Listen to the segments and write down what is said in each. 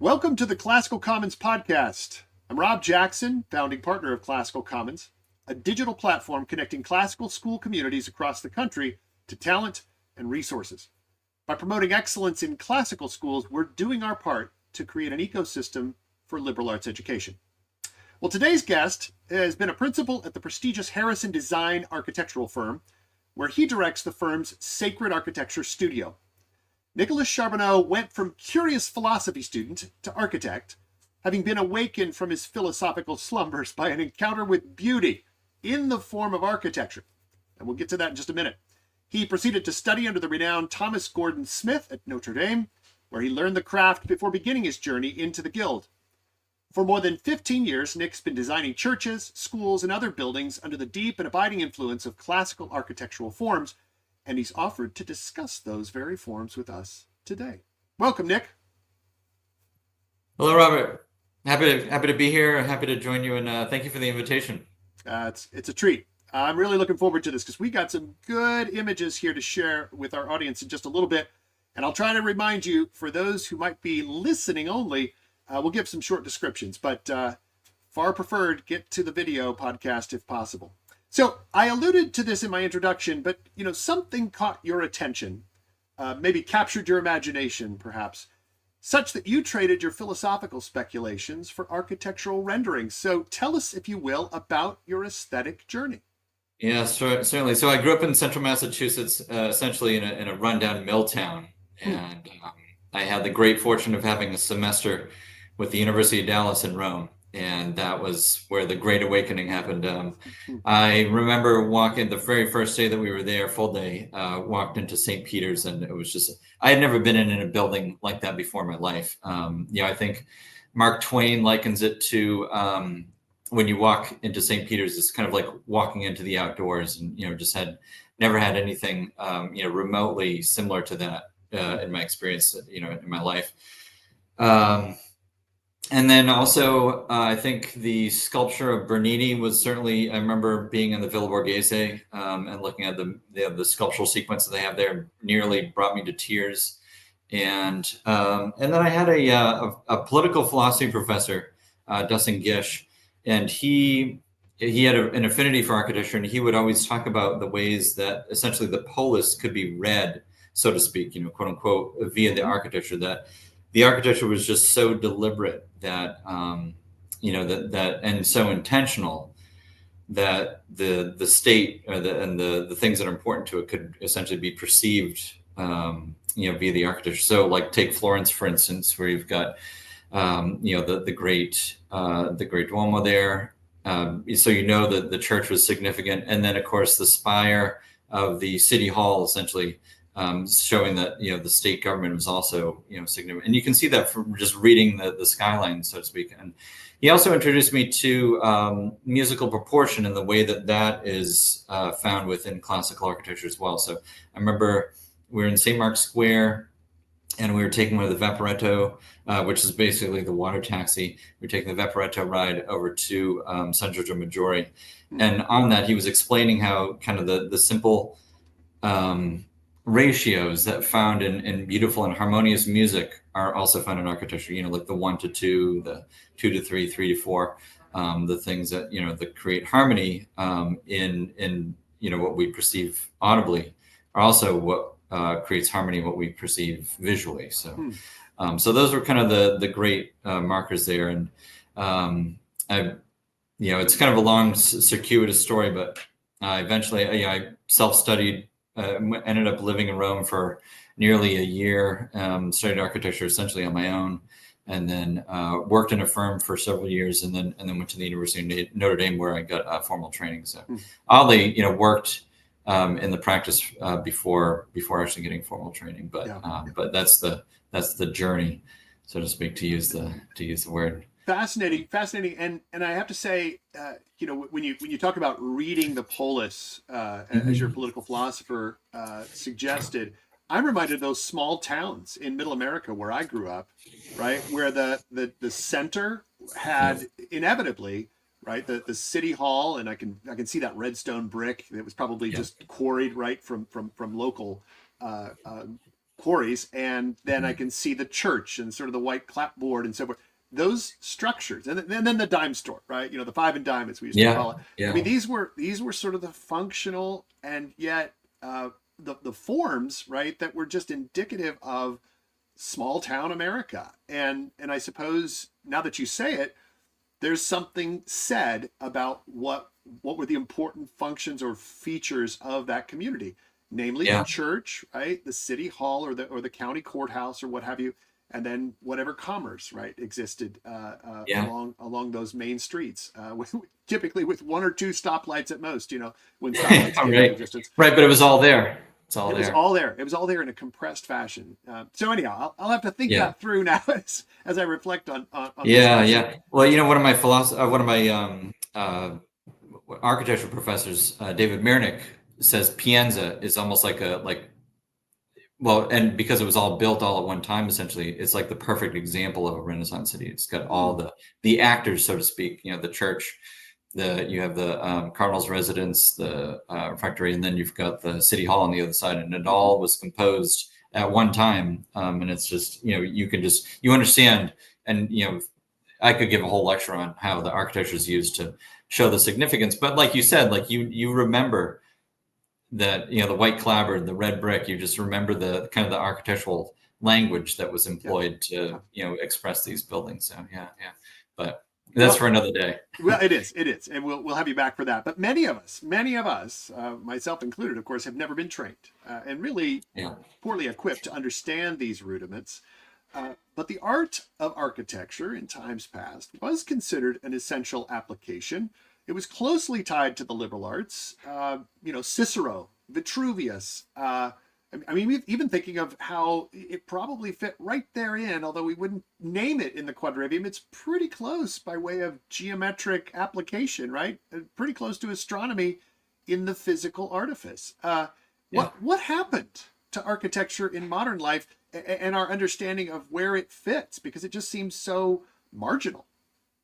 Welcome to the Classical Commons podcast. I'm Rob Jackson, founding partner of Classical Commons, a digital platform connecting classical school communities across the country to talent and resources. By promoting excellence in classical schools, we're doing our part to create an ecosystem for liberal arts education. Well, today's guest has been a principal at the prestigious Harrison Design architectural firm, where he directs the firm's Sacred Architecture Studio. Nicolas Charbonneau went from curious philosophy student to architect, having been awakened from his philosophical slumbers by an encounter with beauty in the form of architecture. And we'll get to that in just a minute. He proceeded to study under the renowned Thomas Gordon Smith at Notre Dame, where he learned the craft before beginning his journey into the Guild. For more than 15 years, Nick's been designing churches, schools, and other buildings under the deep and abiding influence of classical architectural forms, and he's offered to discuss those very forms with us today. Welcome, Nick. Hello, Robert. Happy to be here. Happy to join you, and thank you for the invitation. It's a treat. I'm really looking forward to this because we got some good images here to share with our audience in just a little bit. And I'll try to remind you, for those who might be listening only, we'll give some short descriptions, but far preferred, get to the video podcast if possible. So I alluded to this in my introduction, but something caught your attention, maybe captured your imagination, perhaps, such that you traded your philosophical speculations for architectural renderings. So tell us, if you will, about your aesthetic journey. Yeah, certainly. So I grew up in central Massachusetts, essentially in a rundown mill town, and I had the great fortune of having a semester with the University of Dallas in Rome. And that was where the Great Awakening happened. I remember walking the very first day that we were there, full day, walked into St. Peter's, and it was just, I had never been in a building like that before in my life. I think Mark Twain likens it to when you walk into St. Peter's, it's kind of like walking into the outdoors, and, just never had anything, remotely similar to that in my experience, in my life. And then also, I think the sculpture of Bernini was certainly, I remember being in the Villa Borghese and looking at the sculptural sequence that they have there, nearly brought me to tears. And then I had a political philosophy professor, Dustin Gish, and he had an affinity for architecture, and he would always talk about the ways that essentially the polis could be read, so to speak, quote unquote, via the architecture, that the architecture was just so deliberate that, that and so intentional that the state and the things that are important to it could essentially be perceived, via the architecture. So, like, take Florence, for instance, where you've got, the great Duomo there. So that the church was significant, and then of course the spire of the city hall, essentially. Showing that the state government was also significant, and you can see that from just reading the skyline, so to speak. And he also introduced me to musical proportion and the way that is found within classical architecture as well. So I remember we were in St. Mark's Square, and we were taking one of the Vaporetto, which is basically the water taxi. We were taking the Vaporetto ride over to San Giorgio Maggiore, and on that he was explaining how kind of the simple ratios that found in beautiful and harmonious music are also found in architecture, like the 1 to 2, the 2 to 3, 3 to 4, the things that that create harmony in what we perceive audibly are also what creates harmony in what we perceive visually. So so those were kind of the great markers there. And it's kind of a long circuitous story, but eventually I self-studied. Ended up living in Rome for nearly a year, studied architecture essentially on my own, and then worked in a firm for several years, and then went to the University of Notre Dame, where I got formal training. So oddly, worked in the practice before actually getting formal training. But that's the journey, so to speak, to use the word. Fascinating. And I have to say, when you talk about reading the polis, as your political philosopher suggested, I'm reminded of those small towns in Middle America where I grew up, right, where the center had inevitably, right, the city hall, and I can see that red stone brick that was probably just quarried right from local quarries, and then I Mhm. can see the church and sort of the white clapboard and so forth. Those structures, and then the dime store, right? The five and dime, as we used to call Yeah, it. I yeah, mean, these were sort of the functional and yet the forms, right, that were just indicative of small town America. And I suppose now that you say it, there's something said about what were the important functions or features of that community, namely the yeah, church, right, the city hall or the county courthouse or what have you, and then whatever commerce, right, existed yeah. along those main streets, typically with one or two stoplights at most. When stoplights came into Right, existence. right. But it was all there. It's all It was there. all there. It was all there in a compressed fashion. So anyhow, I'll have to think Yeah. that through now as I reflect on this Yeah, question. yeah. Well, one of my one of my architecture professors, David Mirnick, says Pienza is almost like well, and because it was all built all at one time, essentially, it's like the perfect example of a Renaissance city. It's got all Hmm. the actors, so to speak. The church, you have the cardinal's residence, the refectory, and then you've got the city hall on the other side, and it Hmm. all was composed at one time. And it's just you understand, and I could give a whole lecture on how the architecture is used to show the significance. But like you said, like you remember that the white clapboard, the red brick. You just remember the kind of the architectural language that was Yeah. employed to express these buildings. So yeah, yeah. But that's Well, for another day. well, it is, and we'll have you back for that. But many of us, myself included, of course, have never been trained and really Yeah, poorly equipped to understand these rudiments. But the art of architecture in times past was considered an essential application. It was closely tied to the liberal arts. Cicero, Vitruvius. I mean, even thinking of how it probably fit right therein, although we wouldn't name it in the quadrivium, it's pretty close by way of geometric application, right? Pretty close to astronomy in the physical artifice. yeah. What happened to architecture in modern life and our understanding of where it fits? Because it just seems so marginal.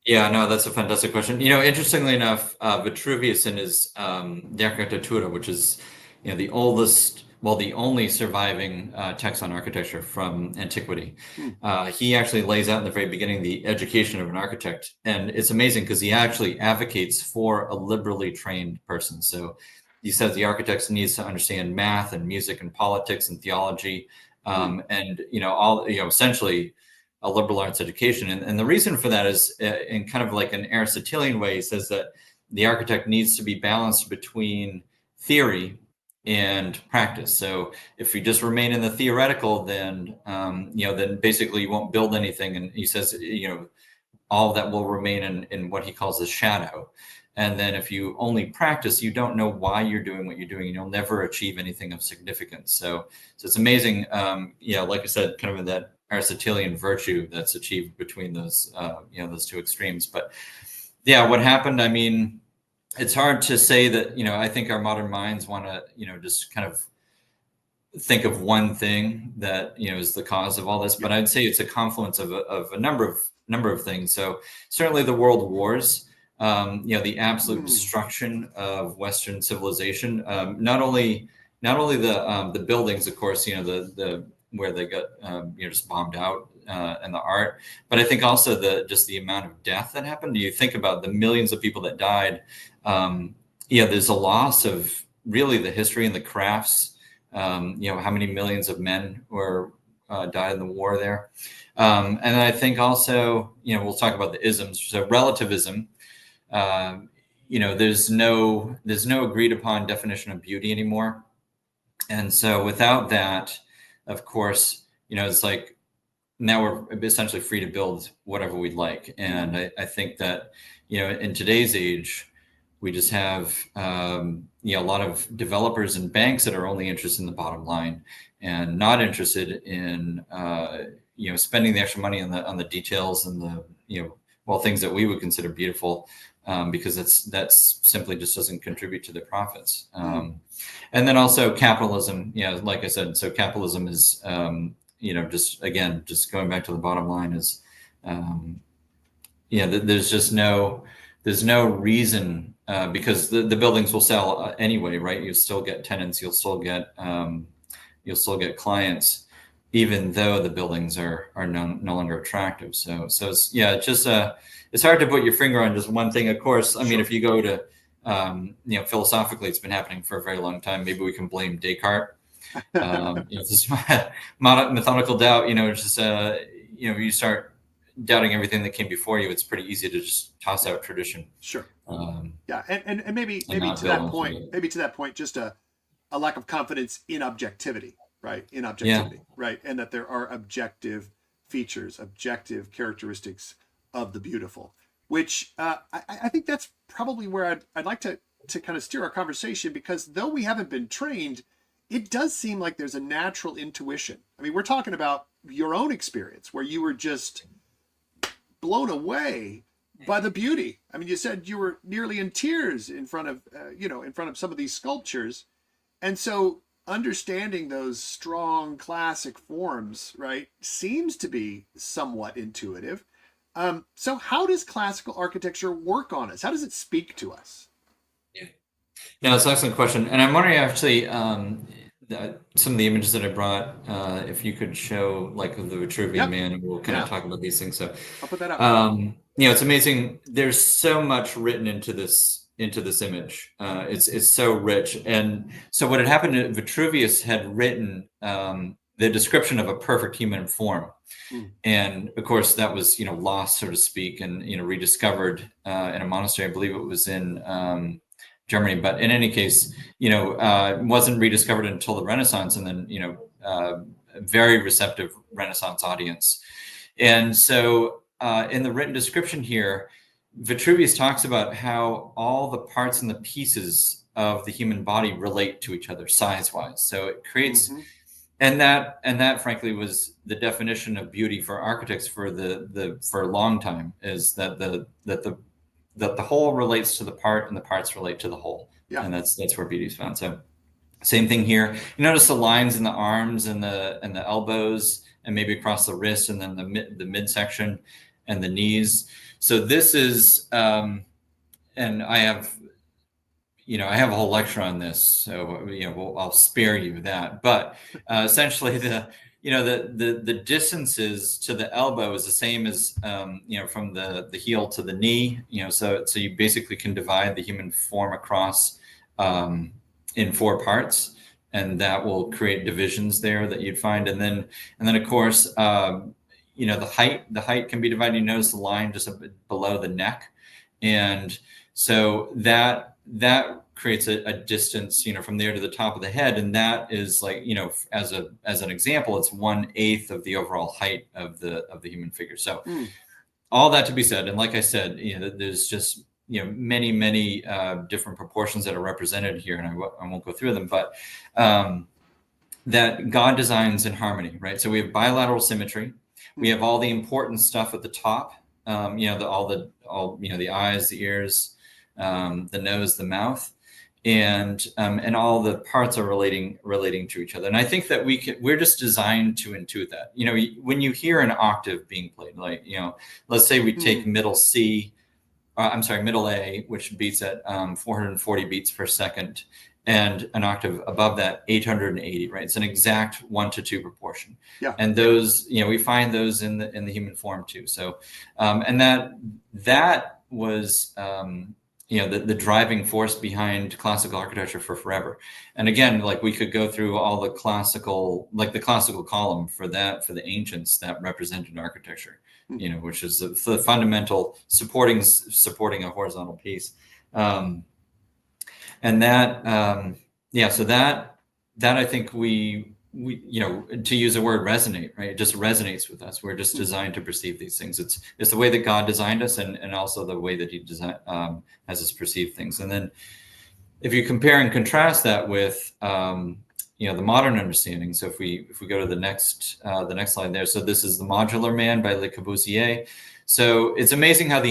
Yeah, no, that's a fantastic question. Interestingly enough, Vitruvius in his De Architectura, which is, the oldest, well, the only surviving text on architecture from antiquity, Hmm. he actually lays out in the very beginning the education of an architect, and it's amazing because he actually advocates for a liberally trained person. So he says the architect needs to understand math and music and politics and theology, Hmm. and all essentially a liberal arts education. And the reason for that is in kind of like an Aristotelian way, he says that the architect needs to be balanced between theory and practice. So if you just remain in the theoretical, then basically you won't build anything. And he says, all that will remain in what he calls the shadow. And then if you only practice, you don't know why you're doing what you're doing, and you'll never achieve anything of significance. So it's amazing. Like I said, kind of in that Aristotelian virtue that's achieved between those two extremes. But yeah, what happened? I mean, it's hard to say that. I think our modern minds want to, just kind of think of one thing that is the cause of all this, Yeah. but I'd say it's a confluence of a number of things. So certainly the world wars, the absolute Hmm. destruction of Western civilization. Not only the buildings, of course, the where they got just bombed out, and the art, but I think also the amount of death that happened. You think about the millions of people that died. There's a loss of really the history and the crafts. How many millions of men were died in the war there. And I think also, we'll talk about the isms. So relativism, there's no agreed upon definition of beauty anymore. And so without that, of course, it's like now we're essentially free to build whatever we'd like. Hmm. And I think that, in today's age, we just have a lot of developers and banks that are only interested in the bottom line and not interested in spending the extra money on the details and the things that we would consider beautiful, because that's simply just doesn't contribute to their profits. Hmm. And then also capitalism, like I said, so capitalism is just going back to the bottom line is um, there's no reason, because the buildings will sell anyway, right? You still get tenants, you'll still get clients. even though the buildings are no longer attractive. So it's, yeah, it's just it's hard to put your finger on just one thing. Of course, I mean, if you go to philosophically, it's been happening for a very long time. Maybe we can blame Descartes. It's just methodical doubt. It's just you start doubting everything that came before you. It's pretty easy to just toss out tradition. Sure. Yeah, and maybe to that point, just a lack of confidence in objectivity, right? Right? And that there are objective features, objective characteristics of the beautiful, which I think that's probably where I'd like to kind of steer our conversation, because though we haven't been trained, it does seem like there's a natural intuition. I mean, we're talking about your own experience where you were just blown away by the beauty. I mean, you said you were nearly in tears in front of some of these sculptures. And so understanding those strong classic forms, right, seems to be somewhat intuitive. So how does classical architecture work on us? How does it speak to us? Yeah. No, it's an excellent question. And I'm wondering actually, some of the images that I brought, if you could show like the Vitruvian Man, and we'll kind of talk about these things. So I'll put that up. It's amazing. There's so much written into this image. It's so rich. And so what had happened, Vitruvius had written the description of a perfect human form. And of course that was, lost, so to speak, and, rediscovered in a monastery. I believe it was in Germany, but in any case, it wasn't rediscovered until the Renaissance, and then, a very receptive Renaissance audience. And so in the written description here, Vitruvius talks about how all the parts and the pieces of the human body relate to each other size-wise. So it creates, and that frankly was the definition of beauty for architects for a long time, is that the whole relates to the part and the parts relate to the whole. Yeah. And that's where beauty is found. So same thing here. You notice the lines in the arms and the elbows, and maybe across the wrists, and then the midsection and the knees. So this is, and I have a whole lecture on this, so I'll spare you that. But essentially, the distances to the elbow is the same as from the heel to the knee. So you basically can divide the human form across in 4 parts, and that will create divisions there that you'd find. And then of course, the height can be divided. You notice the line just below the neck, and so that creates a distance, from there to the top of the head, and that is like, as an example, it's 1/8 of the overall height of the human figure. So all that to be said, and like I said, there's just many different proportions that are represented here, and I won't go through them, but that God designs in harmony, right? So we have bilateral symmetry. We have all the important stuff at the top, the eyes, the ears, the nose, the mouth, and all the parts are relating to each other. And I think that we're just designed to intuit that. When you hear an octave being played, like, let's say we take middle A, which beats at 440 beats per second, and an octave above that, 880, right? It's an exact 1-to-2 proportion. Yeah. And those, we find those in the human form too. So, and that was, the driving force behind classical architecture for forever. And again, like we could go through all the classical column for the ancients that represented architecture, which is the fundamental supporting a horizontal piece. And that, so that I think we to use the word resonate, right? It just resonates with us. We're just designed to perceive these things. It's the way that God designed us, and also the way that He has us perceive things. And then if you compare and contrast that with the modern understanding. So if we go to the next slide there. So this is The Modular Man by Le Corbusier. So it's amazing how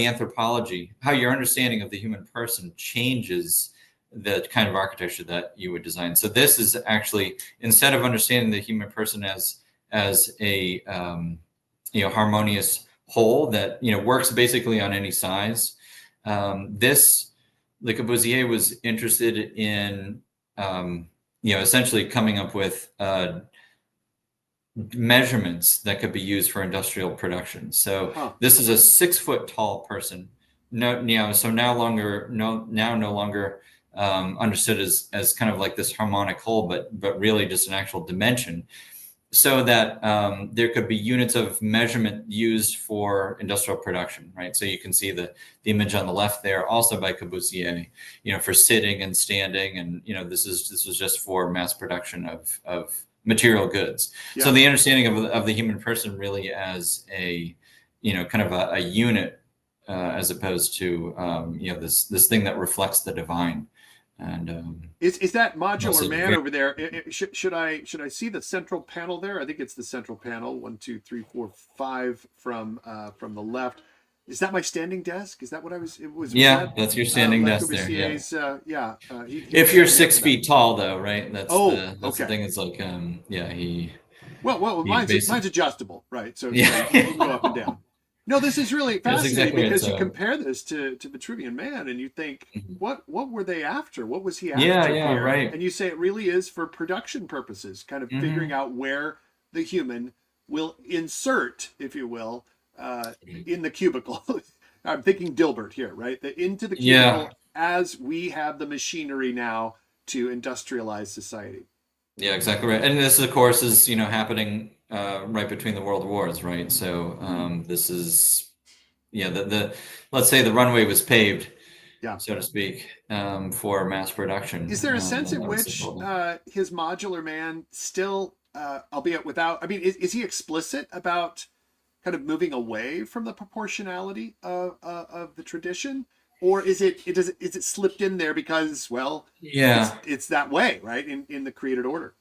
how your understanding of the human person changes the kind of architecture that you would design. So this is actually, instead of understanding the human person as a harmonious whole that works basically on any size, this Le Corbusier was interested in essentially coming up with measurements that could be used for industrial production. So this is a 6 foot tall person. No, so now no longer understood as kind of like this harmonic whole, but really just an actual dimension, so that there could be units of measurement used for industrial production, right? So you can see the image on the left there, also by Corbusier, for sitting and standing, and this was just for mass production of material goods. Yeah. So the understanding of the human person really as a kind of a unit, as opposed to this thing that reflects the divine. And is that modular man over there? Should I see the central panel there? I think it's the central panel. 1, 2, 3, 4, 5 from the left. Is that my standing desk? Is that what I was? It was. Yeah, that's your standing desk there. Yeah. If you're 6 feet tall, though, right? That's okay. The thing. Is like, he. Well, mine's adjustable, right? So you can go up and down. No, this is really fascinating, exactly, because you compare this to Vitruvian Man, and you think, what were they after? What was he after? Yeah, right. And you say it really is for production purposes, kind of figuring out where the human will insert, if you will, in the cubicle. I'm thinking Dilbert here, right? Into the cubicle as we have the machinery now to industrialize society. Yeah, exactly right. And this, of course, is happening right between the world wars, right? So this is let's say the runway was paved, so to speak, for mass production. Is there a sense in which his modular man still, albeit without, I mean, is he explicit about kind of moving away from the proportionality of the tradition? Or is it slipped in there because, well, it's that way, right? In the created order.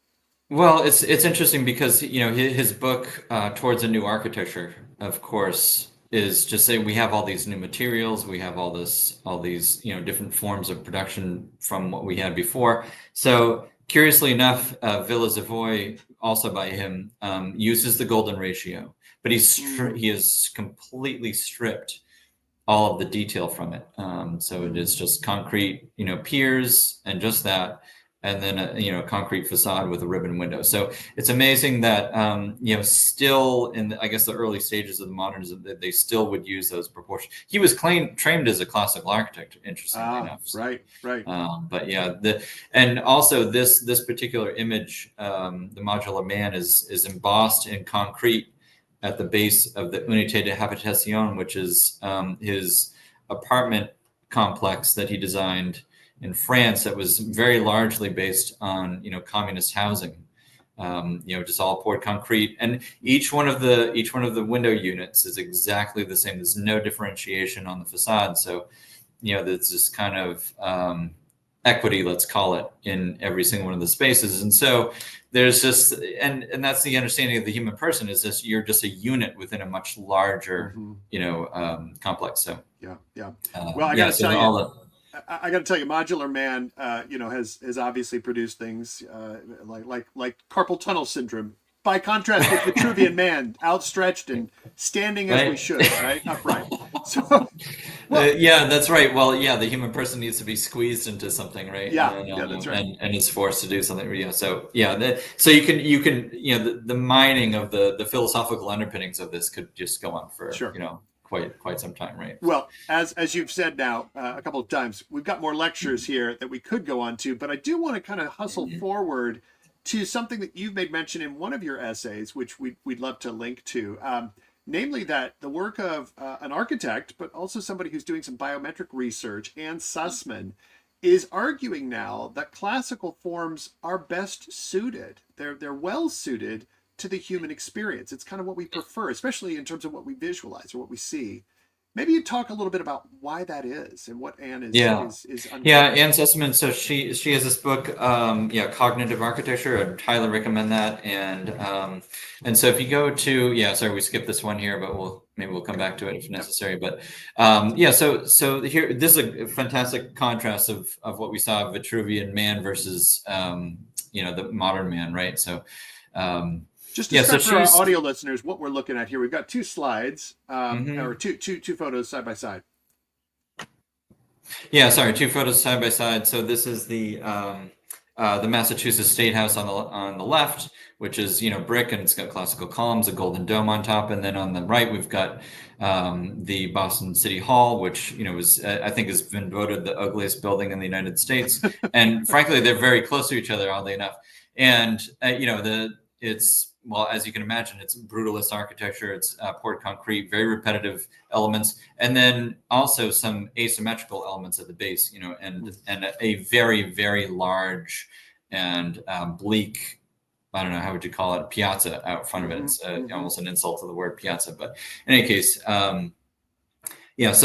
Well, it's interesting because his book Towards a New Architecture, of course, is just saying we have all these new materials, we have all these different forms of production from what we had before. So curiously enough, Villa Savoy, also by him, uses the golden ratio, but he has completely stripped all of the detail from it. So it is just concrete, piers and just that, and then a concrete facade with a ribbon window. So it's amazing that still in I guess the early stages of the modernism, that they still would use those proportions. He was trained as a classical architect, interestingly enough. So, right. But yeah, and also this particular image, the modular man, is embossed in concrete at the base of the Unité de Habitation, which is his apartment complex that he designed in France, that was very largely based on communist housing. Just all poured concrete, and each one of the window units is exactly the same. There's no differentiation on the facade, so there's this kind of equity, let's call it, in every single one of the spaces. And so there's just, and that's the understanding of the human person, is this, you're just a unit within a much larger, complex. So well, I got to tell you, I got to tell you, Modular Man, has obviously produced things like carpal tunnel syndrome. By contrast with Vitruvian Man, outstretched and standing as we should, right, upright. So, that's right. Well, the human person needs to be squeezed into something, right? That's right. And it's forced to do something. So you can the mining of the philosophical underpinnings of this could just go on for quite some time, right? Well, as you've said now a couple of times, we've got more lectures here that we could go on to, but I do want to kind of hustle forward to something that you've made mention in one of your essays, which we'd love to link to, namely that the work of an architect, but also somebody who's doing some biometric research, Anne Sussman, is arguing now that classical forms are best suited. They're well suited to the human experience. It's kind of what we prefer, especially in terms of what we visualize or what we see. Maybe you talk a little bit about why that is and what Anne is. Anne Sussman. So she has this book, Cognitive Architecture. I'd highly recommend that. And so if you go to, sorry, we skipped this one here, but we'll come back to it if necessary. But so here, this is a fantastic contrast of what we saw of Vitruvian Man versus the modern man, right? So just to start for our audio listeners, what we're looking at here, we've got two slides, or two photos side by side. Two photos side by side. So this is the the Massachusetts State House on the left, which is brick, and it's got classical columns, a golden dome on top, and then on the right we've got the Boston City Hall, which was I think has been voted the ugliest building in the United States, and frankly they're very close to each other, oddly enough. And it's, well, as you can imagine, it's brutalist architecture. It's poured concrete, very repetitive elements, and then also some asymmetrical elements at the base, and a very, very large and bleak, I don't know, how would you call it, piazza out front of it. It's almost an insult to the word piazza, but in any case, so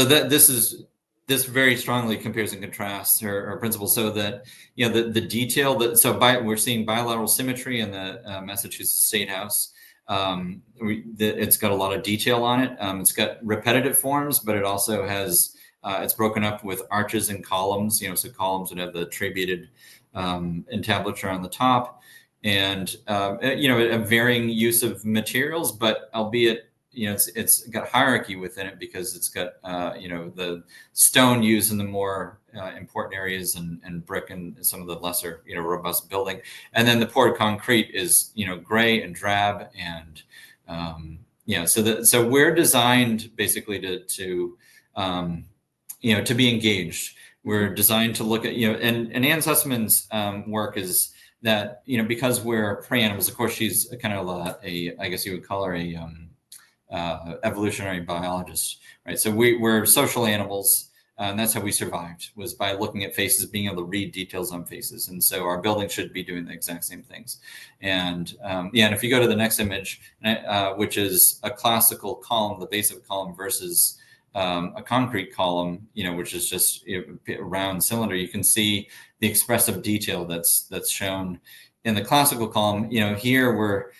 that this very strongly compares and contrasts our principles, so that the detail we're seeing bilateral symmetry in the Massachusetts State House. It's got a lot of detail on it. It's got repetitive forms, but it also has it's broken up with arches and columns. So columns would have the trabeated entablature on the top, and a varying use of materials, but albeit it's got hierarchy within it, because it's got the stone used in the more important areas, and brick in some of the lesser robust building, and then the poured concrete is gray and drab, and so we're designed basically to be engaged. We're designed to look at and Anne Sussman's work is that because we're prey animals. Of course, she's kind of I guess you would call her a evolutionary biologist, right? So we're social animals, and that's how we survived, was by looking at faces, being able to read details on faces. And so our building should be doing the exact same things. And and if you go to the next image, which is a classical column, the base of a column, versus a concrete column, which is just a round cylinder, you can see the expressive detail that's shown in the classical column. Here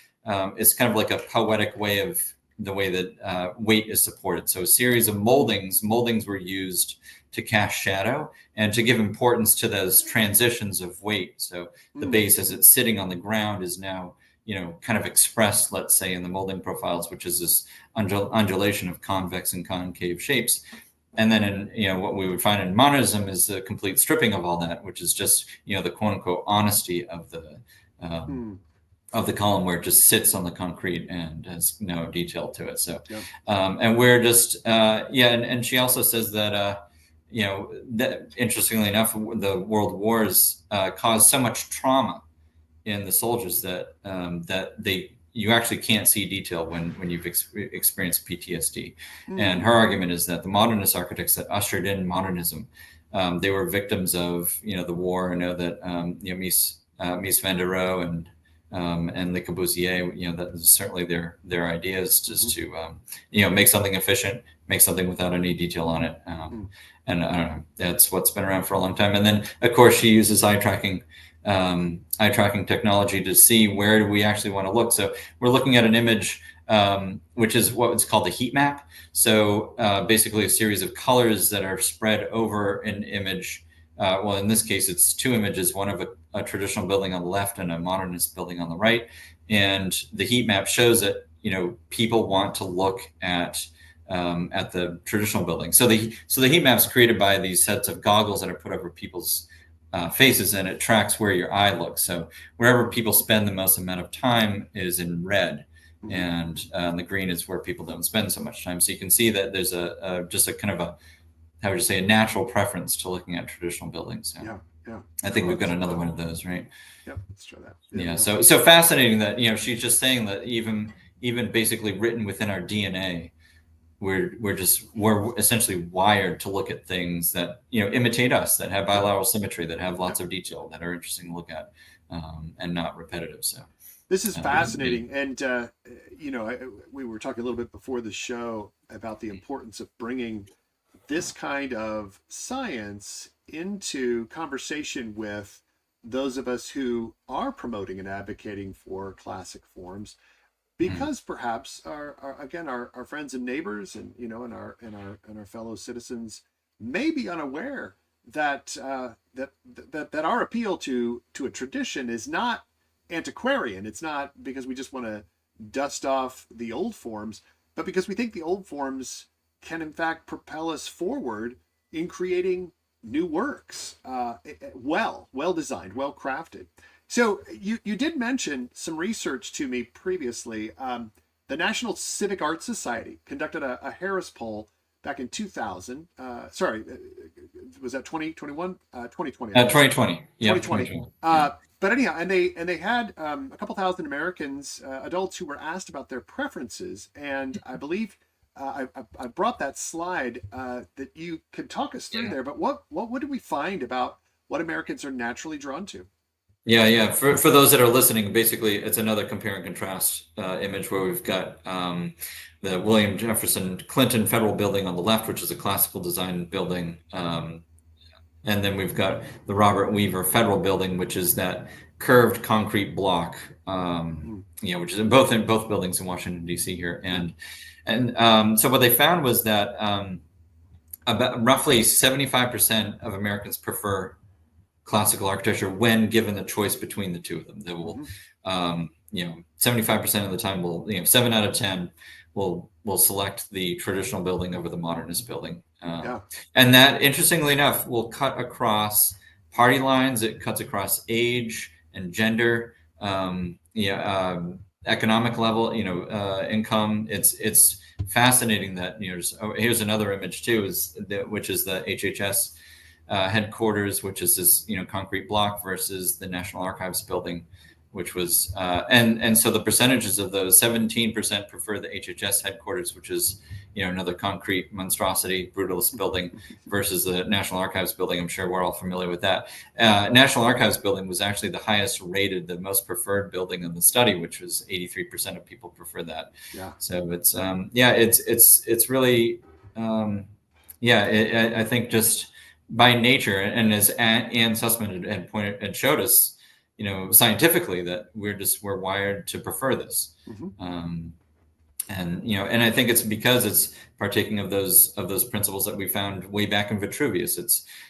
it's kind of like a poetic way of the way that weight is supported. So a series of moldings were used to cast shadow and to give importance to those transitions of weight. So the base, as it's sitting on the ground, is now kind of expressed, let's say, in the molding profiles, which is this undulation of convex and concave shapes. And then in what we would find in modernism is the complete stripping of all that, which is just the quote unquote honesty of the column, where it just sits on the concrete and has no detail to it. So and we're just and she also says that that interestingly enough, the world wars caused so much trauma in the soldiers that you actually can't see detail when you've experienced PTSD. And her argument is that the modernist architects that ushered in modernism, they were victims of the war. I know that Mies van der Rohe and Le Corbusier, that is certainly their ideas, just to make something efficient, make something without any detail on it. And I don't know, that's what's been around for a long time. And then of course she uses eye tracking technology to see where do we actually want to look. So we're looking at an image, which is what's called a heat map. So basically a series of colors that are spread over an image. Well, in this case, it's two images, one of a traditional building on the left and a modernist building on the right. And the heat map shows that, people want to look at the traditional building. So the heat map is created by these sets of goggles that are put over people's faces, and it tracks where your eye looks. So wherever people spend the most amount of time is in red, and the green is where people don't spend so much time. So you can see that there's just a kind of a, how would you say, a natural preference to looking at traditional buildings. So I think we've got another one of those, right? Let's try that. So fascinating that she's just saying that even basically written within our DNA, we're essentially wired to look at things that imitate us, that have bilateral symmetry, that have lots of detail, that are interesting to look at, and not repetitive. So this is fascinating. And we were talking a little bit before the show about the importance of bringing this kind of science into conversation with those of us who are promoting and advocating for classic forms, because perhaps our friends and neighbors and our fellow citizens may be unaware that that our appeal to a tradition is not antiquarian. It's not because we just want to dust off the old forms, but because we think the old forms can in fact propel us forward in creating new works, well designed, well crafted. So you did mention some research to me previously. The National Civic Arts Society conducted a Harris poll back in 2000. Was that 2021? 2020. 2020. Yeah, 2020. 2020. But anyhow, and they had a couple thousand Americans, adults, who were asked about their preferences, and I believe I brought that slide that you could talk us through there. But what did we find about what Americans are naturally drawn to? Yeah. For those that are listening, basically, it's another compare and contrast image where we've got the William Jefferson Clinton Federal Building on the left, which is a classical design building. And then we've got the Robert Weaver Federal Building, which is that curved concrete block, which is in both buildings in Washington, D.C. here. And so what they found was that about roughly 75% of Americans prefer classical architecture when given the choice between the two of them. They will, 75% of the time will, 7 out of 10 will select the traditional building over the modernist building. And that, interestingly enough, will cut across party lines. It cuts across age and gender, economic level, income. It's fascinating that, here's another image too, which is the HHS headquarters, which is this concrete block, versus the National Archives building, which was and so the percentages of those: 17% prefer the HHS headquarters, which is another concrete monstrosity, brutalist building, versus the National Archives building. I'm sure we're all familiar with that. National Archives building was actually the highest rated, the most preferred building in the study, which was 83% of people prefer that. So it's it's really I think just by nature, and as Ann Sussman had showed us, scientifically, that we're wired to prefer this. And I think it's because it's partaking of those principles that we found way back in Vitruvius.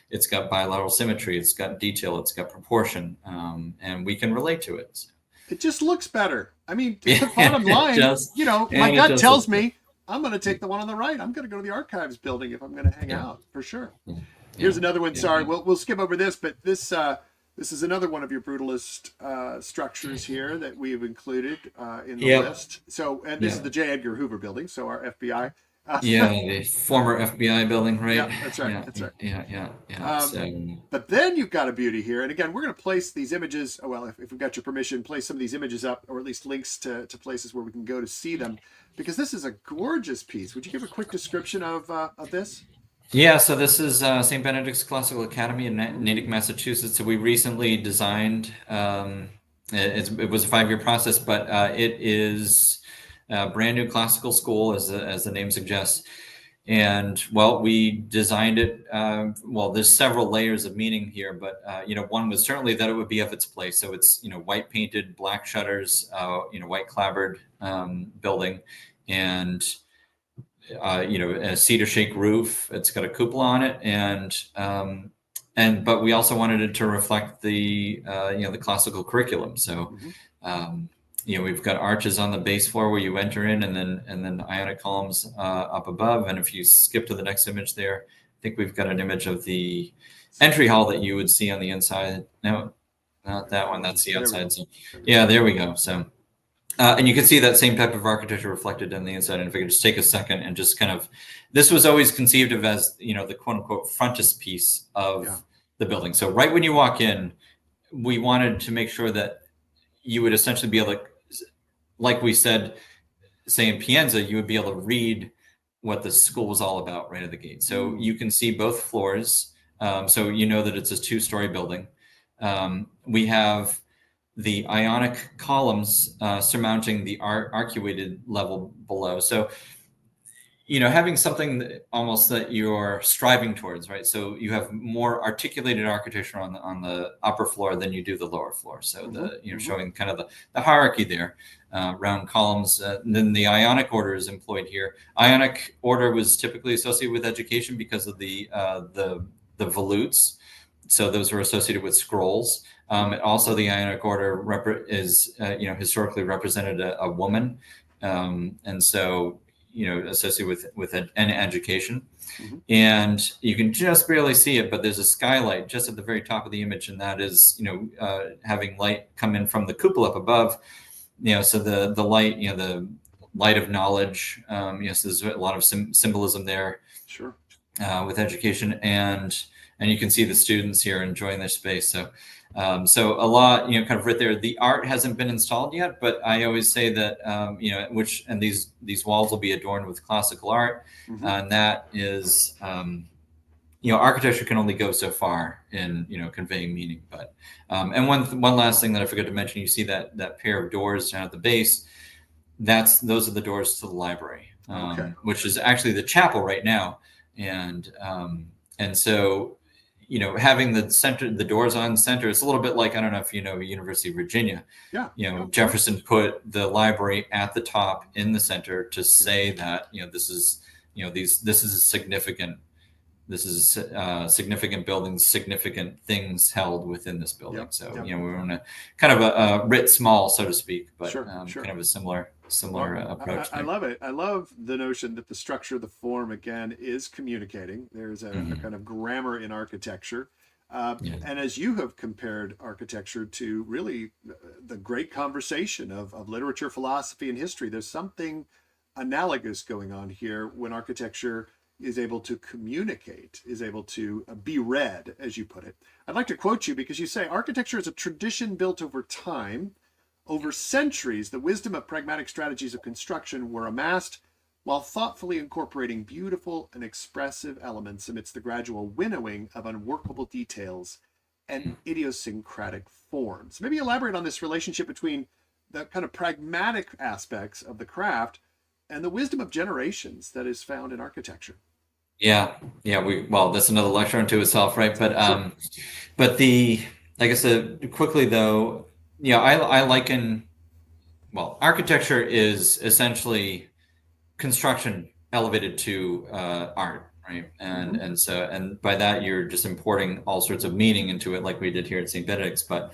It's got bilateral symmetry, it's got detail, it's got proportion, and we can relate to it. It just looks better. I mean, the bottom line, my gut tells me I'm going to take the one on the right. I'm going to go to the archives building if I'm going to hang out, for sure. Here's another one. Sorry, we'll skip over this, but this is another one of your brutalist structures here that we've included in the list. So, and this is the J. Edgar Hoover building, so our FBI. The former FBI building, right? Yeah, that's right. That's right. Yeah. But then you've got a beauty here, and again, we're going to place these images. Well, if we've got your permission, place some of these images up, or at least links to places where we can go to see them, because this is a gorgeous piece. Would you give a quick description of this? Yeah, so this is St. Benedict's Classical Academy in Natick, Massachusetts. So we recently designed, it was a 5-year process, but it is a brand new classical school, as the name suggests. And we designed it, there's several layers of meaning here, but one was certainly that it would be of its place. So it's, white painted, black shutters, white clapboard building, and a cedar shake roof. It's got a cupola on it, but we also wanted it to reflect the the classical curriculum. So we've got arches on the base floor where you enter in, and then ionic columns up above. And if you skip to the next image there, I think we've got an image of the entry hall that you would see on the inside. No, not that one. That's the outside. So yeah, there we go. So. And you can see that same type of architecture reflected on the inside. And if I could just take a second and just kind of, this was always conceived of as, the quote unquote frontispiece of the building. So right when you walk in, we wanted to make sure that you would essentially be able to, like we said, say in Pienza, you would be able to read what the school was all about right at the gate. So you can see both floors. So that it's a 2-story building. We have the ionic columns surmounting the arcuated level below. So, having something almost that you're striving towards, right? So you have more articulated architecture on the upper floor than you do the lower floor. So showing kind of the hierarchy there, round columns. And then the Ionic order is employed here. Ionic order was typically associated with education because of the volutes. So those were associated with scrolls. Also, the Ionic order is historically represented a woman, and so associated with an education. Mm-hmm. And you can just barely see it, but there's a skylight just at the very top of the image, and that is, having light come in from the cupola up above. So the light, the light of knowledge. Yes, there's a lot of symbolism there. Sure. With education, and you can see the students here enjoying their space. So a lot, kind of right there. The art hasn't been installed yet, but I always say that, and these walls will be adorned with classical art, Mm-hmm. and that is, architecture can only go so far in, conveying meaning. But and one last thing that I forgot to mention, you see that pair of doors down at the base. Those are the doors to the library, Okay. Which is actually the chapel right now. And so, having the doors on center, it's a little bit like, I don't know if you know University of Virginia. Yeah. Jefferson put the library at the top in the center to say that, this is a significant building, significant things held within this building. Yep. So, Yep. we're on a kind of a writ small, so to speak, but Sure. kind of a similar approach. I love it. I love the notion that the structure, the form, again, is communicating. There's a kind of grammar in architecture. And as you have compared architecture to really the great conversation of literature, philosophy, and history, there's something analogous going on here when architecture is able to communicate, is able to be read, as you put it. I'd like to quote you because you say, architecture is a tradition built over time. Over centuries, the wisdom of pragmatic strategies of construction were amassed while thoughtfully incorporating beautiful and expressive elements amidst the gradual winnowing of unworkable details and idiosyncratic forms. Maybe elaborate on this relationship between the kind of pragmatic aspects of the craft and the wisdom of generations that is found in architecture. Yeah. That's another lecture unto itself, right? But Sure. like I said, quickly though, I liken, architecture is essentially construction elevated to art, right? And by that you're just importing all sorts of meaning into it, like we did here at St. Benedict's. But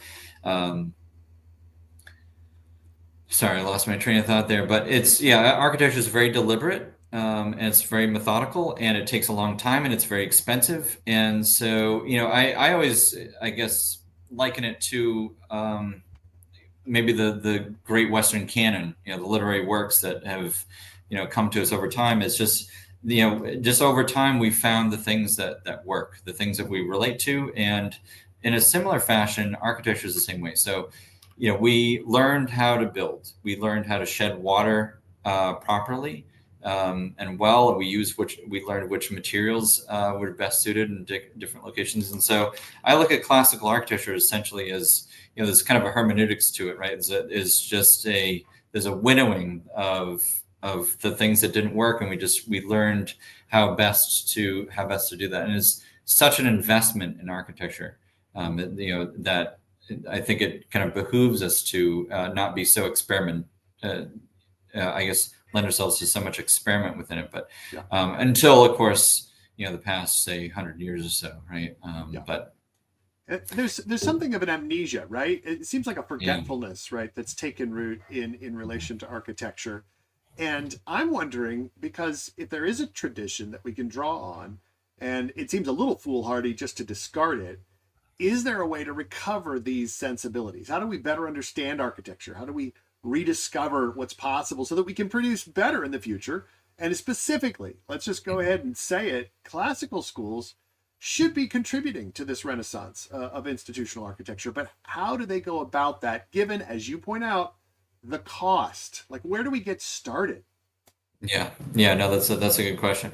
sorry, I lost my train of thought there. But architecture is very deliberate, and it's very methodical, and it takes a long time, and it's very expensive. And so, I always, I guess, liken it to maybe the great Western canon, the literary works that have, come to us over time. It's just, just over time, we found the things that work, the things that we relate to. And in a similar fashion, architecture is the same way. So, we learned how to build, we learned how to shed water properly and well, and we learned which materials were best suited in different locations. And so I look at classical architecture essentially as, there's kind of a hermeneutics to it, right? There's a winnowing of the things that didn't work, and we learned how best to do that. And it's such an investment in architecture, that I think it kind of behooves us to not be so I guess, lend ourselves to so much experiment within it. But until, of course, the past, say, 100 years or so, right? But there's something of an amnesia, right? It seems like a forgetfulness, right, that's taken root in relation to architecture. And I'm wondering, because if there is a tradition that we can draw on, and it seems a little foolhardy just to discard it, is there a way to recover these sensibilities? How do we better understand architecture? How do we rediscover what's possible so that we can produce better in the future? And specifically, let's just go ahead and say it, classical schools should be contributing to this renaissance of institutional architecture. But how do they go about that, given, as you point out, the cost? Like, where do we get started? No, that's a good question.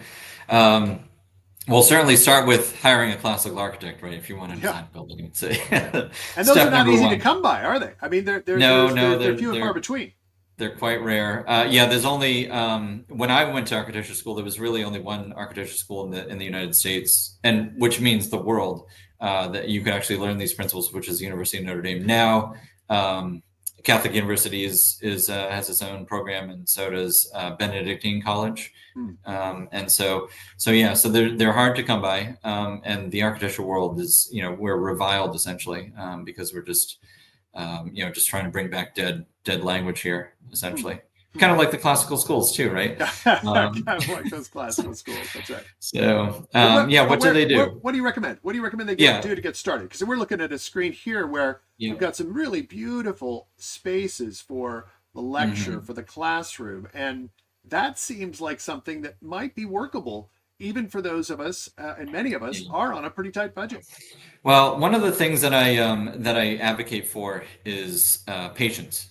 We'll certainly start with hiring a classical architect, right? If you want to design a building, and say. And those are not easy to come by, are they? I mean, they're few and far between. They're quite rare. There's only when I went to architecture school, there was really only one architecture school in the United States, and which means the world, that you can actually learn these principles, which is the University of Notre Dame. Now, Catholic University has its own program, and so does Benedictine College. And so they're hard to come by, and the architecture world is, we're reviled essentially, because we're just trying to bring back dead language here, essentially. kind of like the classical schools too, right? Kind of like those classical schools. That's right. So what do they do? What do you recommend? What do you recommend they do to get started? Because we're looking at a screen here where we've got some really beautiful spaces for the lecture, for the classroom, and that seems like something that might be workable even for those of us, and many of us are on a pretty tight budget. Well, one of the things that I advocate for is patience.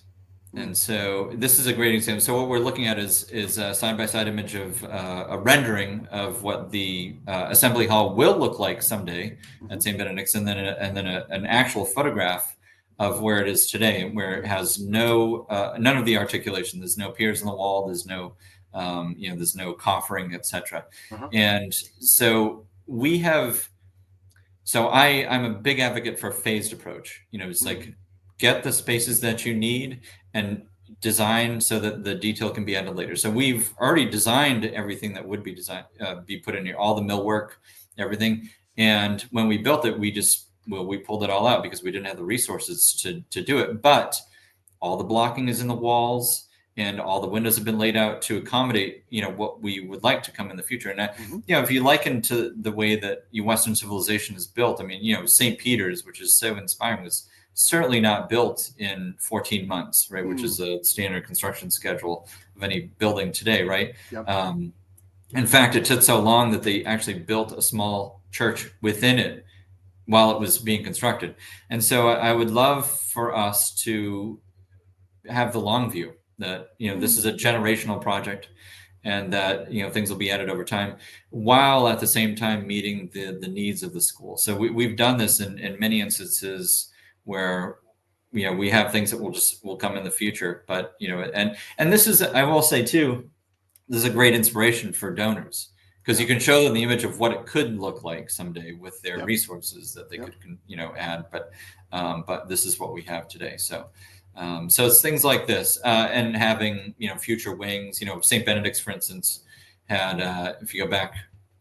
And so this is a great example. So what we're looking at is a side-by-side image of a rendering of what the assembly hall will look like someday at St. Benedict's, and then an actual photograph of where it is today, where it has no none of the articulation. There's no piers in the wall. There's no there's no coffering, etc. And so we have. So I'm a big advocate for a phased approach. It's like get the spaces that you need and design so that the detail can be added later. So we've already designed everything that would be be put in here, all the millwork, everything. And when we built it, we pulled it all out because we didn't have the resources to do it. But all the blocking is in the walls, and all the windows have been laid out to accommodate, what we would like to come in the future. And if you liken to the way that Western civilization is built, I mean, St. Peter's, which is so inspiring, was certainly not built in 14 months, right? Which is a standard construction schedule of any building today, right? In fact, it took so long that they actually built a small church within it while it was being constructed. And so I would love for us to have the long view that, this is a generational project, and that, things will be added over time, while at the same time meeting the needs of the school. So we've done this in many instances where, we have things that will come in the future, but, and this is, I will say too, this is a great inspiration for donors, because you can show them the image of what it could look like someday with their resources that they could, add, but this is what we have today. So it's things like this, and having, future wings. St. Benedict's, for instance, had, if you go back,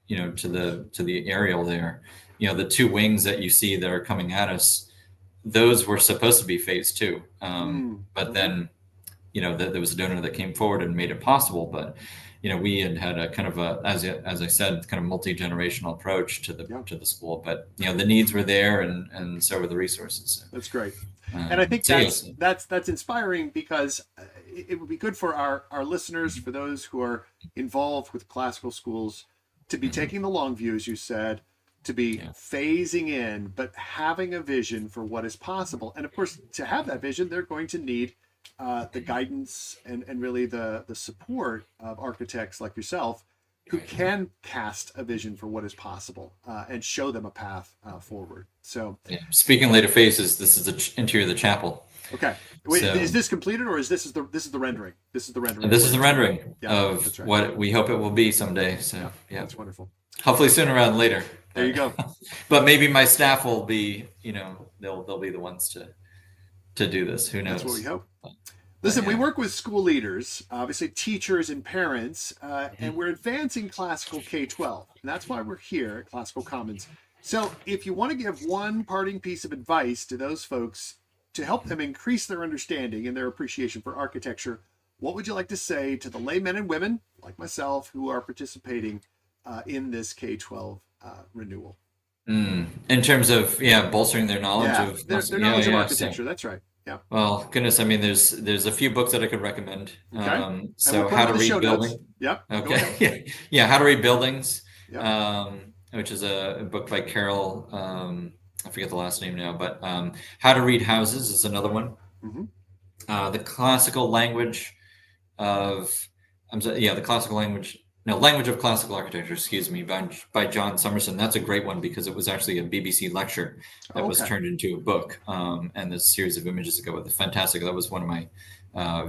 to the aerial there, the two wings that you see that are coming at us, those were supposed to be phase 2. But then, there was a donor that came forward and made it possible. But, we had a kind of as I said, kind of multi-generational approach to the school. But, the needs were there, and so were the resources. So. That's great. And I think that's inspiring, because it would be good for our listeners, for those who are involved with classical schools, to be taking the long view, as you said, to be phasing in, but having a vision for what is possible. And of course, to have that vision, they're going to need the guidance and really the support of architects like yourself, who can cast a vision for what is possible and show them a path forward. So, speaking later phases, this is the interior of the chapel. Okay. Wait, is this completed, or is this the rendering? This is the rendering. This is the rendering of what we hope it will be someday. So that's wonderful. Hopefully sooner rather than later. There you go. But maybe my staff will be, they'll be the ones to do this. Who knows? That's what we hope. Listen, we work with school leaders, obviously teachers and parents, and we're advancing classical K-12. And that's why we're here at Classical Commons. So if you want to give one parting piece of advice to those folks to help them increase their understanding and their appreciation for architecture, what would you like to say to the laymen and women like myself who are participating in this K-12 renewal? In terms of bolstering their knowledge of their knowledge of architecture. That's right. Yeah. Well, goodness, I mean, there's a few books that I could recommend. Okay. So How to Read Buildings. Yep. Okay. How to Read Buildings. Yep. Which is a book by Carol. I forget the last name now, but How to Read Houses is another one. The Classical Language of Language of Classical Architecture, by John Summerson. That's a great one, because it was actually a BBC lecture that was turned into a book, and this series of images that go with it. Fantastic. That was one of my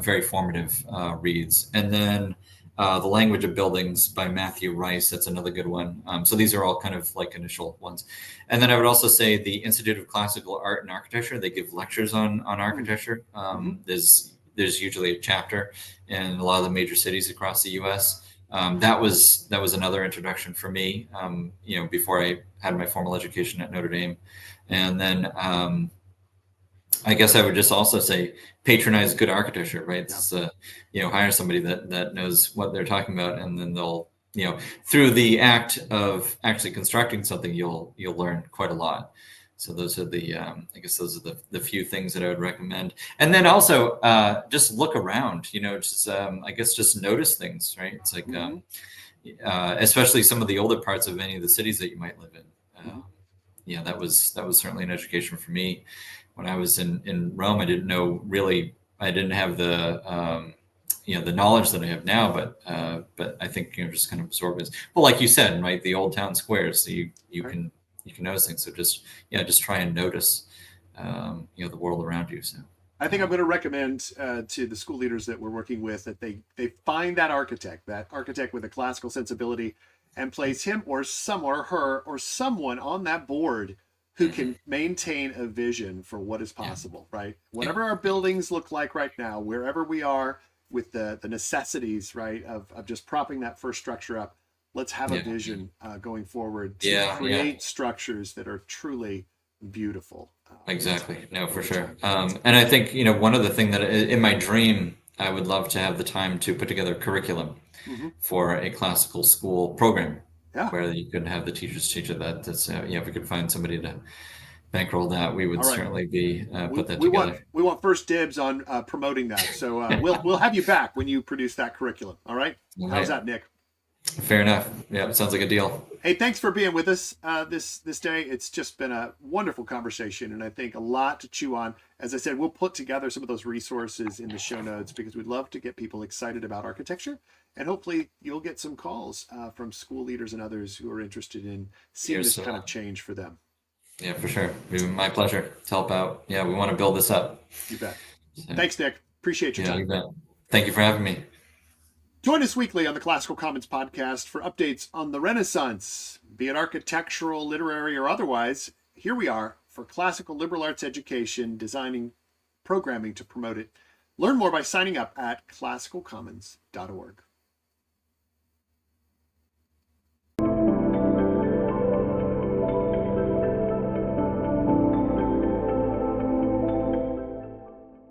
very formative reads. And then The Language of Buildings by Matthew Rice. That's another good one. So these are all kind of like initial ones. And then I would also say the Institute of Classical Art and Architecture. They give lectures on architecture. There's usually a chapter in a lot of the major cities across the U.S. That was another introduction for me, before I had my formal education at Notre Dame. And then I guess I would just also say patronize good architecture, right? It's, hire somebody that knows what they're talking about, and then they'll, through the act of actually constructing something, you'll learn quite a lot. So those are I guess those are the few things that I would recommend. And then also just look around, I guess just notice things, right? It's like, especially some of the older parts of any of the cities that you might live in. That was certainly an education for me. When I was in Rome, I didn't have the the knowledge that I have now, but I think just kind of absorb it. Well, like you said, right, the old town squares, so you can notice things. So just try and notice the world around you. So I think I'm going to recommend to the school leaders that we're working with that they find that architect with a classical sensibility, and place him or her or someone on that board who can maintain a vision for what is possible, right? Whatever our buildings look like right now, wherever we are with the necessities, right, of just propping that first structure up, let's have a vision going forward to create structures that are truly beautiful. Exactly. No, for sure. And I think, one other thing that in my dream, I would love to have the time to put together a curriculum for a classical school program where you could have the teachers teach it. If we could find somebody to bankroll that, we would certainly be put that together. We want first dibs on promoting that. So we'll have you back when you produce that curriculum. All right. How's that, Nick? Fair enough. Yeah, sounds like a deal. Hey, thanks for being with us this day. It's just been a wonderful conversation, and I think a lot to chew on. As I said, we'll put together some of those resources in the show notes because we'd love to get people excited about architecture, and hopefully you'll get some calls from school leaders and others who are interested in seeing this kind of change for them. Yeah, for sure. It'd be my pleasure to help out. Yeah, we want to build this up. You bet. So, thanks, Nick. Appreciate your time. You bet. Thank you for having me. Join us weekly on the Classical Commons podcast for updates on the Renaissance, be it architectural, literary, or otherwise. Here we are for classical liberal arts education, designing programming to promote it. Learn more by signing up at classicalcommons.org.